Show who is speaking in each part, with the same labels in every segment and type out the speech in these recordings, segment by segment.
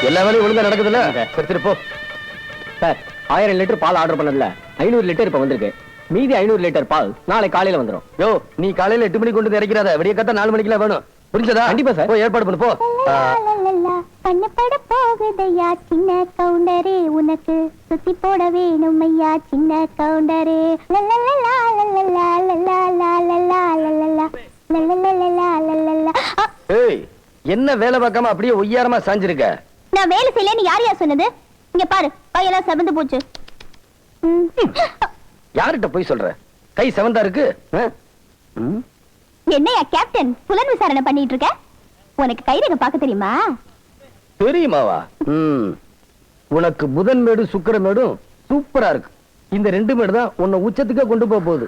Speaker 1: எல்லா வேலையும் ஒழுங்கா நடக்குதுல்ல? எடுத்துட்டு போ.
Speaker 2: சார் 1000 லிட்டர் பால் ஆர்டர் பண்ணதுல 500 லிட்டர் இப்ப வந்திருக்கு. மீதி 500 லிட்டர் பால் நாளை காலையில வந்துரும்.
Speaker 1: யோ, நீ காலையில 8 மணிக்கு கொண்டு இறக்கிறாத, விடிய கத்த 4 மணிக்குலாம் வேணும். புரிஞ்சதா?
Speaker 2: கண்டிப்பா சார்.
Speaker 1: போய் ஏற்பாடு பண்ணு போ.
Speaker 3: கண்ணப்பட போகுதையா சின்ன கவுண்டரே, உனக்கு சுத்தி போட வேணும் ஐயா சின்ன கவுண்டரே.
Speaker 1: ஏய், என்ன வேலை பார்க்காம அப்படியே ஒய்யாரமா சாஞ்சிருக்க?
Speaker 3: நான் வேலை செய்யலன்னு யார் யார் சொன்னது? இங்க பாரு, கையெல்லாம் செவந்து போச்சு.
Speaker 1: யார்கிட்ட போய் சொல்ற? கை செவந்தா இருக்கு.
Speaker 3: என்னையா கேப்டன் புலன் விசாரணை பண்ணிட்டு இருக்க? உனக்கு கைரேகை பார்க்க தெரியுமா?
Speaker 1: தெரியுமாவா? உனக்கு புதன் மேடு சுக்கிர மேடும் சூப்பரா இருக்கு. இந்த 2 மேடு தான் உன்னை உச்சத்துக்கே கொண்டு போக போகுது.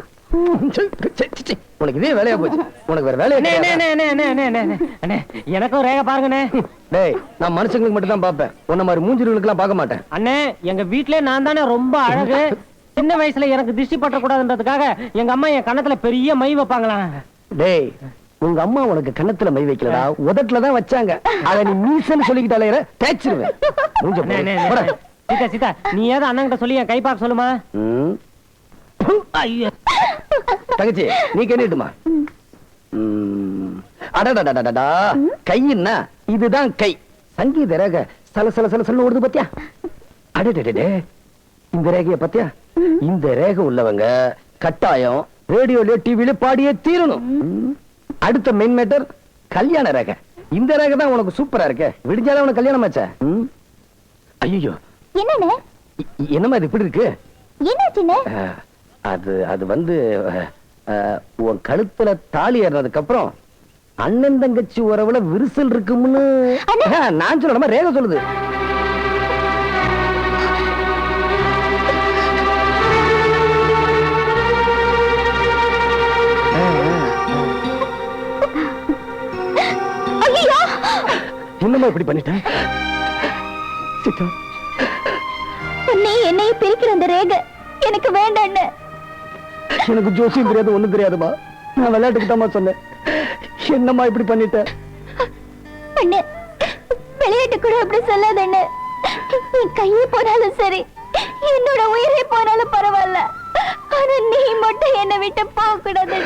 Speaker 1: உனக்கு இதே வேலையா போச்சு. உனக்கு வேற வேலையா?
Speaker 2: எனக்கும் ரேகை பாருங்கண்ணே.
Speaker 1: டேய், நான் மனுஷங்களுக்கு மட்டும் தான் பாப்பேன், உன்ன மாதிரி மூஞ்சிர்களுக்கு எல்லாம் பார்க்க மாட்டேன்.
Speaker 2: அண்ணே, எங்க வீட்லயே நான் தானே ரொம்ப அழகு. சின்ன வயசுல எனக்கு திருஷ்டி பற்ற கூடாதுன்றதுக்காக எங்க அம்மா என் கண்ணத்துல பெரிய மை வைப்பாங்களா.
Speaker 1: டேய், உங்க அம்மா உனக்கு கண்ணத்துல மை வைக்கலடா, உதட்டுல தான் வச்சாங்க. அத நீ மீசன்னு சொல்லிக்கிட்டாலே தேய்ச்சிருவேன்.
Speaker 2: சீதா சீதா, நீ ஏதோ அண்ணன் கிட்ட சொல்லி என் கை பார்க்க சொல்லுமா.
Speaker 1: தங்கச்சி, நீ கேட்டுமா? அடடடடடா, கைன்னா இதுதான் கை. சங்கீத ரேகை சல சல சல சல ஓடுது பாத்தியா? அடடடடே, இந்த ரேகைய பாத்தியா? இந்த ரேகை உள்ளவங்க கட்டாயம் ரேடியோல டிவில பாடியே தீரணும். அடுத்த மெயின் மேட்டர் கல்யாண ரேகை. இந்த ரேகை தான் உனக்கு சூப்பரா இருக்கே. விடிஞ்சாலும் உனக்கு கல்யாணம் ஆச்சா? ஐயோ,
Speaker 3: என்னன்னு?
Speaker 1: என்னமா இது இப்படி இருக்கு?
Speaker 3: என்னாச்சுன்னு?
Speaker 1: அது வந்து உன் கழுத்துல தாலி ஏறினதுக்கு அப்புறம் அண்ணன் தங்கச்சி உறவுல விரிசல் இருக்கும்னு நான் சொல்ல ரேகை சொல்லுது. என்னமா இப்படி பண்ணிட்டேன்?
Speaker 3: நீ என்னை பிரிக்கிற அந்த ரேகை எனக்கு வேண்டாம்.
Speaker 1: எனக்கு ஜோசியம் தெரியாது, ஒண்ணும் தெரியாதுமா. நான் விளையாட்டுக்கு தாமா சொன்னேன். என்னம்மா இப்படி பண்ணிட்ட?
Speaker 3: விளையாட்டு கூட அப்படி சொல்லாத. என் கையே போனாலும் சரி, என்னோட உயிரே போனாலும் பரவாயில்ல, ஆனா நீ மட்டும் என்னை விட்டு போக கூடாது.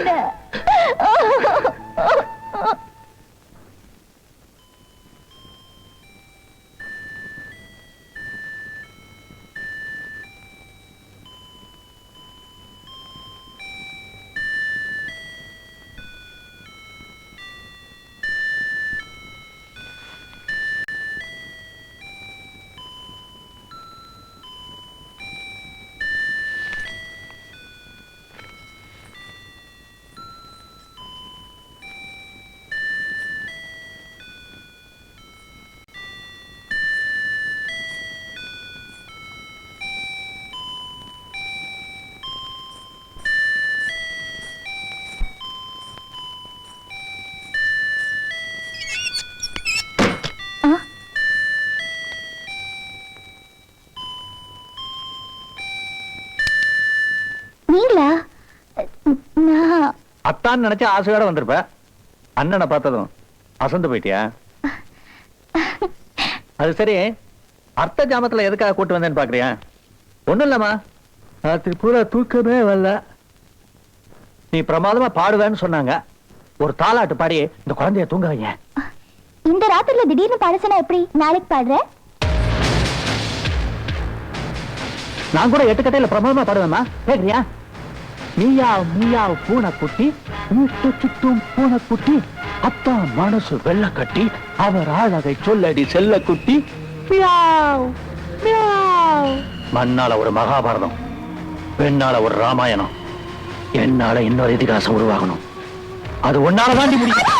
Speaker 3: நீங்களா?
Speaker 4: அத்தான் நினைச்சு ஆசையோட வந்திருப்ப. அண்ணனை பார்த்ததும் அசந்து போயிட்டியா? அது சரி, அர்த்த ஜாமத்துல எதுக்காக கூட்டு வந்தேன்னு பாக்குறியா? ஒண்ணும் இல்லம்மா, ராத்திரி பூரா தூக்கமே வரல. நீ பிரமாதமா பாடுவேன்னு சொன்னாங்க. ஒரு தாலாட்டு பாடி இந்த குழந்தைய தூங்க வைங்க.
Speaker 3: இந்த ராத்திரில திடீர்னு பாடசனா எப்படி? நாளைக்கு பாடுற?
Speaker 4: நான் கூட 8 கட்டையில பிரமாதமா பாடுவேம்மா, கேக்குறியா? நீயா நீயா பூனைக்குட்டி, வீட்டு சுத்தும் பூனைக்குட்டி, அத்தா மனசு வெள்ள கட்டி, அவர் அழகை சொல்லடி செல்ல குட்டி. மண்ணால ஒரு மகாபாரதம், பெண்ணால ஒரு ராமாயணம், என்னால இன்னொரு இதிகாசம் உருவாகணும். அது ஒன்னால தாண்டி முடியும்.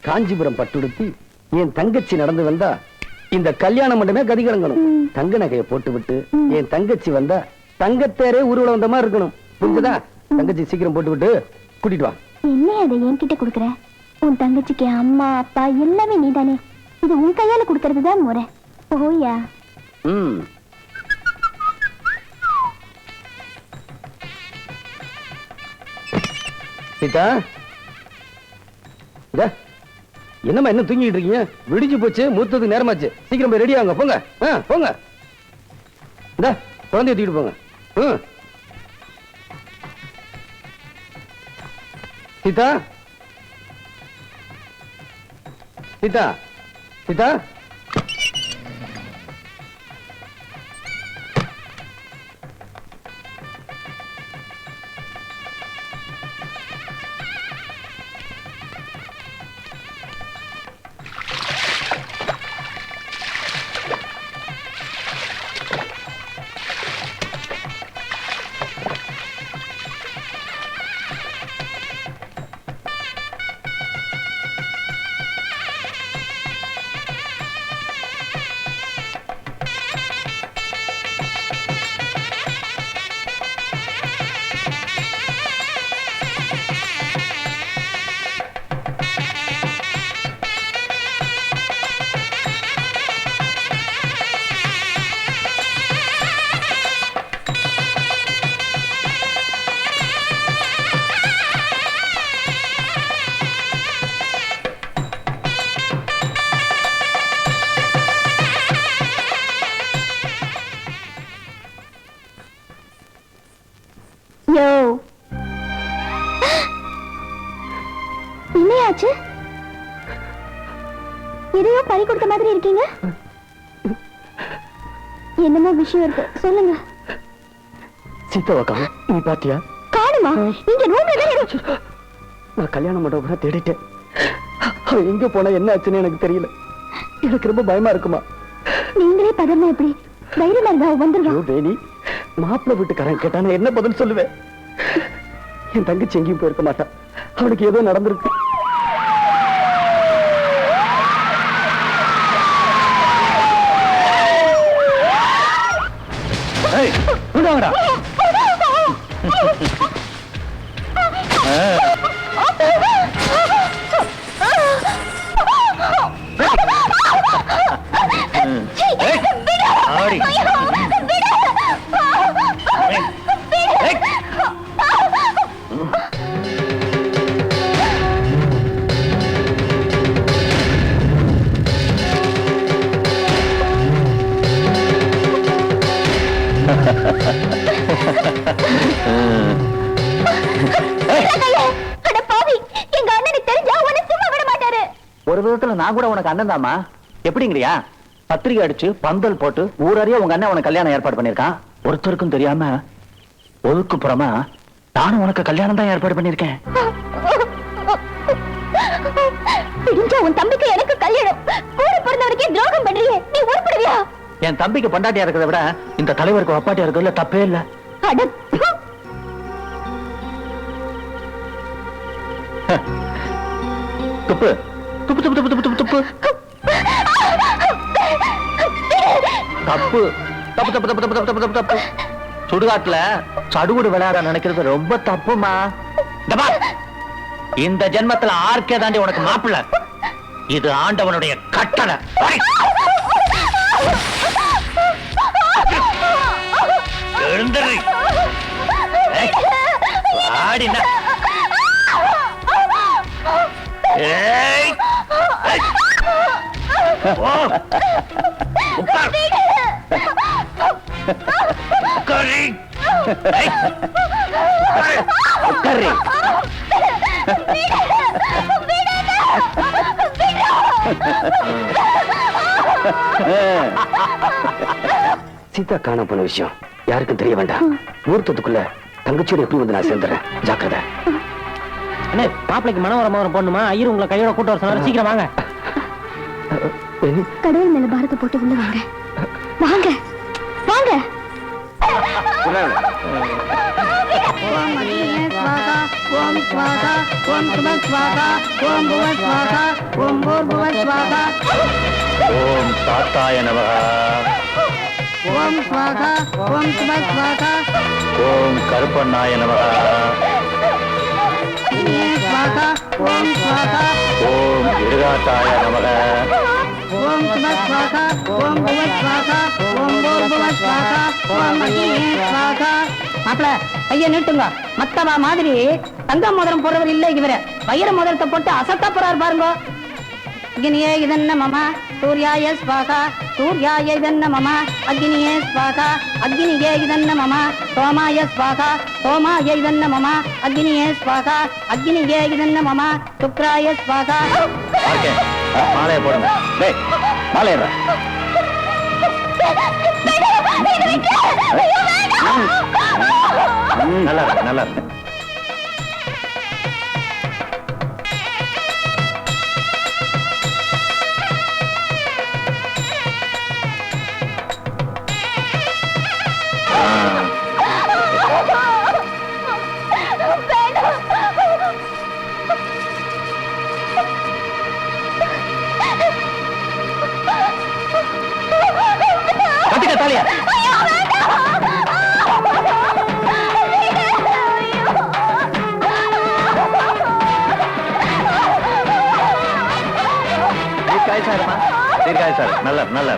Speaker 1: காஞ்சிபுரம் பட்டுடுத்தி என் தங்கச்சி நடந்து வந்தா இந்த கல்யாணம் மட்டுமே கதி கிடங்கணும். தங்க நகையை போட்டு விட்டு என் தங்கச்சி வந்தா தங்கத்தேரே ஊர்வலம் வந்த மாதிரி இருக்கணும். புரிஞ்சதா? தங்கச்சி சீக்கிரம் போட்டு விட்டு கூட்டிட்டு வா.
Speaker 3: என்ன அதை என்கிட்ட கொடுக்குற? உன் தங்கச்சிக்கு அம்மா அப்பா எல்லாமே நீதானே. இது உன் கையால கொடுக்கறதுதான் முறை. போயா.
Speaker 1: சீதா, என்னம்மா என்ன தூங்கிட்டு இருக்கீங்க? விடிஞ்சு போச்சு, மூத்ததுக்கு நேரமாச்சு. சீக்கிரம் போய் ரெடி ஆகுங்க. போங்க போங்க. இந்த குழந்தைய தூக்கிட்டு போங்க. சீதா, சீதா, சீதா,
Speaker 3: என்னையாச்சு? எதையோ பறி கொடுத்த மாதிரி இருக்கீங்க. என்னமோ விஷயம் இருக்கு, சொல்லுங்க.
Speaker 1: சீதாவை காணோம். நீ பாத்தியா?
Speaker 3: காணுமா? இங்க ரூம்ல
Speaker 1: நான் கல்யாண மண்டபம் தேடிட்டேன். அவ எங்க போனா என்ன ஆச்சுன்னு எனக்கு தெரியல. எனக்கு ரொம்ப பயமா இருக்குமா.
Speaker 3: நீங்களே பதறனா எப்படி? தைரியமா இருந்தா வந்துருவா.
Speaker 1: வேணி, மாப்பிள்ளை வீட்டுக்காரன் கேட்டான என்ன பதில் சொல்லுவேன்? என் தங்கச்சி எங்கேயும் போயிருக்க மாட்டான். அவனுக்கு ஏதோ நடந்திருக்கு.
Speaker 4: ஒரு விதத்துல நான் கூட உனக்கு அண்ணன் தாமா. எப்படிங்கிறியா? பத்திரிகை அடிச்சு பந்தல் போட்டு ஊரறிய உங்க அண்ணன் உனக்கு கல்யாணம் ஏற்பாடு பண்ணிருக்கான். ஒருத்தருக்கும் தெரியாம ஒதுக்குப்புறமா நானும் உனக்கு கல்யாணம் தான் ஏற்பாடு பண்ணிருக்கேன்.
Speaker 3: உன் தம்பிக்கு எனக்கு கல்யாணம். கூட பிறந்தவருக்கே துரோகம் பண்றியே, நீ உருப்படுவியா?
Speaker 4: என் தம்பிக்கு பொண்டாட்டியா இருக்கிறத விட இந்த தலைவருக்கு அப்பாட்டியா இருக்கிறதுல தப்பே இல்ல. துப்பு துப்பு துப்பு துப்பு துப்பு துப்பு தப்பு தப்பு தப்பு தப்பு தப்பு தப்பு தப்பு தப்பு. சுடுகாட்டுல சடுகுடு விளையாட நினைக்கிறது ரொம்ப தப்புமா. இந்த ஜென்மத்துல ஆர்க்கே தாண்டி உனக்கு மாப்பிள்ள. இது ஆண்டவனுடைய கட்டளை. எழுந்துரு. ஆடினா ஏய் ஓ உட்கார் உட்காரி உட்காரி.
Speaker 1: சீதா காண போன விஷயம் யாருக்கும் தெரிய வேண்டாம். முகூர்த்தத்துக்குள்ள தங்கச்சியோட எப்படி வந்து நான் சேர்ந்துறேன். ஜாக்கிரதை.
Speaker 2: அண்ணே, மாப்பிளைக்கு மனோரம போடணுமா? ஐயர் உங்களை கையோட கூட்ட வர சொன்னாரு. சீக்கிரம் வாங்க.
Speaker 3: கடவுள் மேல பாரத்தை போட்டு உள்ள வாங்க. வாங்க வாங்க. ஓம் ஸ்வாகா, ஓம் சுப ஸ்வாகா, ஓம் புவ ஸ்வாகா, ஓம் பூர்புவ ஸ்வாகா.
Speaker 4: ஓம் தாத்தாய நமஹ.
Speaker 3: ஓம் ஸ்வாகா, ஓம் சுப ஸ்வாகா,
Speaker 4: ஓம் கருப்பண்ணாய நமஹ.
Speaker 3: ஸ்வாகா, ஓம் ஸ்வாகா,
Speaker 1: ஓம் இருகாத்தாய நமக.
Speaker 5: ஓம் சுபஸ்வாகா ஓம் புவஸ்வாகா ஓம் பூர்புவஸ்வாகா ஓம் மகியே ஸ்வாகா. மாப்பிள கைய நீட்டுங்க. மத்தவா மாதிரி தங்க மோதிரம் போடுறவர் இல்ல இவரு. வயிறு மோதிரத்தை போட்டு அசத்த போறாரு பாருங்க. அக்னியே இதன்ன மம சூர்யாய ஸ்வாகா சூர்யாய இதன்ன மம அக்னியே ஸ்வாகா அக்னியே இதன்ன மம சோமாய ஸ்வாகா சோமாய இதன்ன மம அக்னியே ஸ்வாகா அக்னியே இதன்ன மம சுக்ராய ஸ்வாகா.
Speaker 1: மாலையை போடுங்க. டேய் மாலையறா. நல்லா இருக்கு நல்லா இருக்கு. கட்டிக்க தாலியா. தீர்க்காய் சார் நல்லா நல்லா.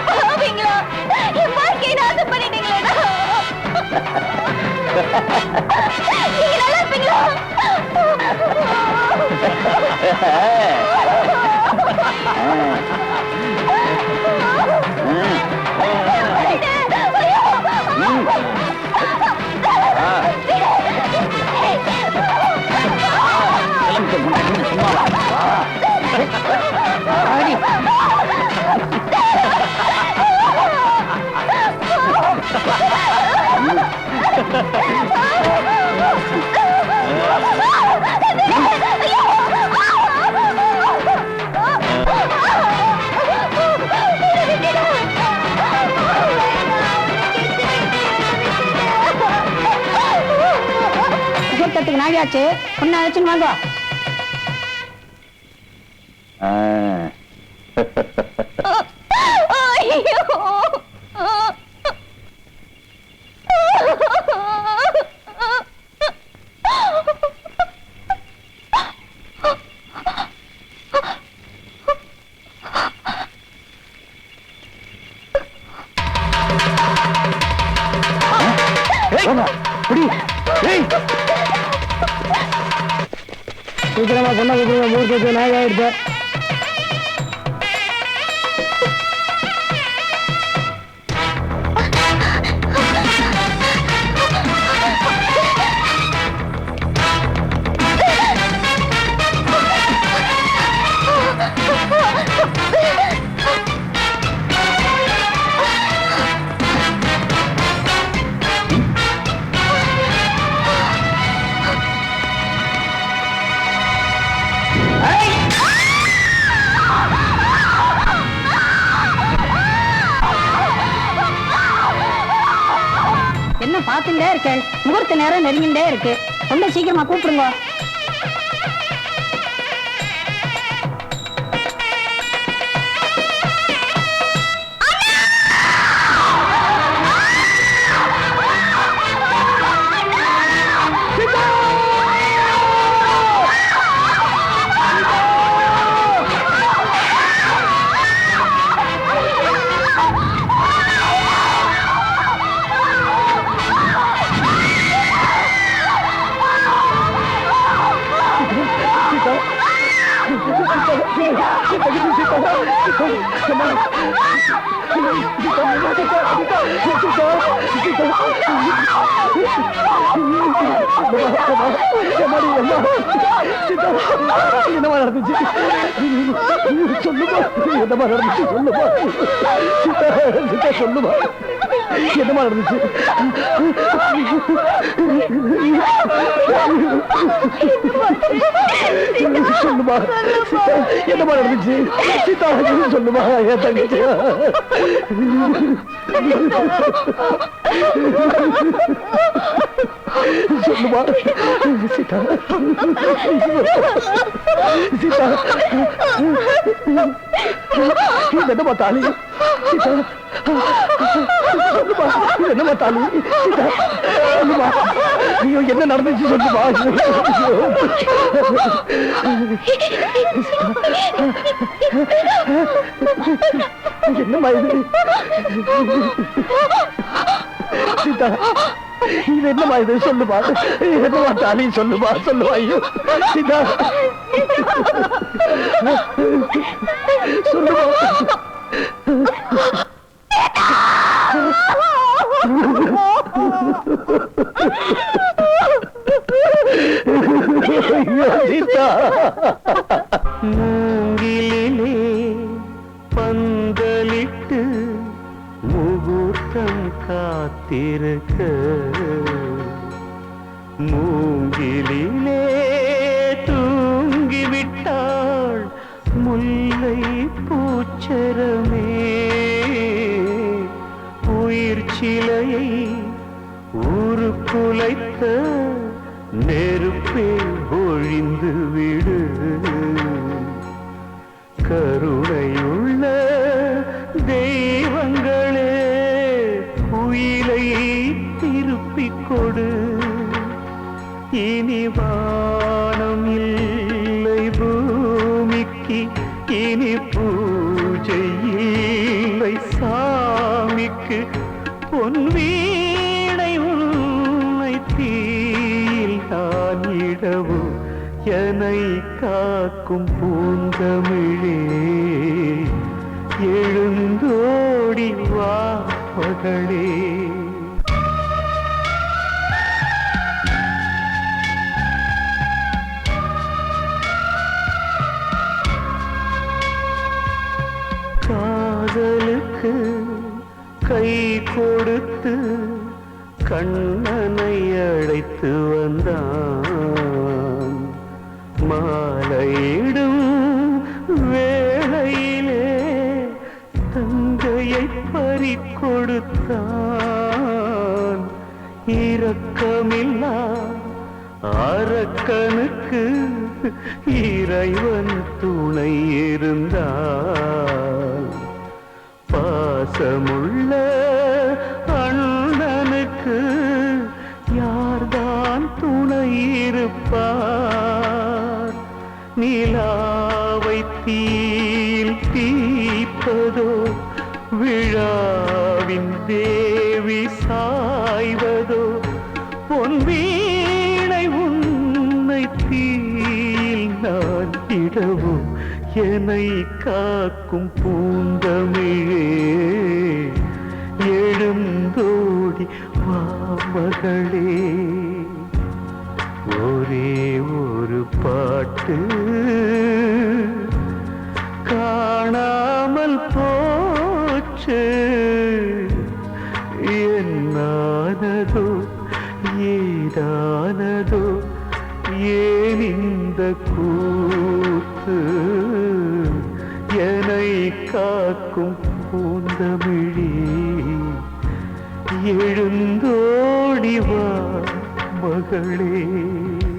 Speaker 3: பாவீங்களா, என் வாழ்க்கையை நாசம் பண்ணிட்டீங்களேடா. நீங்க நல்லா இருப்பீங்களா?
Speaker 5: நாயாச்சு பொண்ணு அழைச்சுன்னு வாங்க.
Speaker 2: சீக்கிரமா சொன்ன மூர்த்தி நாய் ஆயிடுச்சு.
Speaker 5: என்ன பாத்துட்டே இருக்க? முகூர்த்த நேரம் நெருங்கிட்டே இருக்கு. ரொம்ப சீக்கிரமா கூப்பிடுங்க.
Speaker 1: என்னமா நடந்துச்சு சொல்லுமா? என்னமா நடந்துச்சு சொல்லுமா? சொல்லுமா என்னமா நடந்துச்சு? சொல்லுமா என்னமா நடந்துச்சு? சீதா சொல்லுமா என் தங்கச்சி. சொல்லுமா சீதா. சீதா என்னமா தாலி? சீதா சொல்லுமா என்னமா தாலி? சீதா சொல்லுமா ஐயோ என்ன நடந்துச்சு சொல்லுமா? என்னம்மா இது? சீதா, இது என்னம்மா இது? சொல்லுமா, என்னம்மா தாலி? சொல்லுமா, சொல்லுவா. ஐயோ சீதா, சொல்லுமா. ஐயோ சீதா.
Speaker 6: மூங்கிலே பந்தலிட்டு முகூர்த்தம் காத்திருக்க, மூங்கிலே தூங்கிவிட்டாள் முல்லை பூச்சரமே. உயிர் சிலையை உருக்குலைத்த நெருப்பே ஒழிந்து விடு. கருணையுள்ள தெய்வங்களே உயிரை திருப்பிக் கொடு. இனி வானம் இல்லை பூமிக்கு, இனி பூஜை இல்லை சாமிக்கு. பொன் வீணை உன்னை தீயில் நான் இடவோ, என்னை காக்கும் பூந்தமிழே எழுந்தோடி வா மகளே. காதலுக்கு கை கொடுத்து கண்ணனை அழைத்து வந்தான். மாலையிடும் வேளையிலே தங்கையை பறிகொடுத்தான். இரக்கமில்லா அரக்கனுக்கு இறைவன் துணை இருந்தால், பாசமுள்ள அண்ணனுக்கு யார்தான் துணை இருப்பார்? நிலாவை தீயில் தீப்பதோ, விழாவின் தேவி சாய்வதோ, பொன் வீணை உன்னை தீயில் நான் இடவோ, என்னை காக்கும் பூந்தமிழே எழுந்தோடி வா மகளே. ஒரே ஒரு பாட்டு காணாமல் போச்சு, என்னானதோ ஏதானதோ ஏன் இந்த கூத்து? என்னை காக்கும் பூந்தமிழே எழுந்தோடி வா மகளே.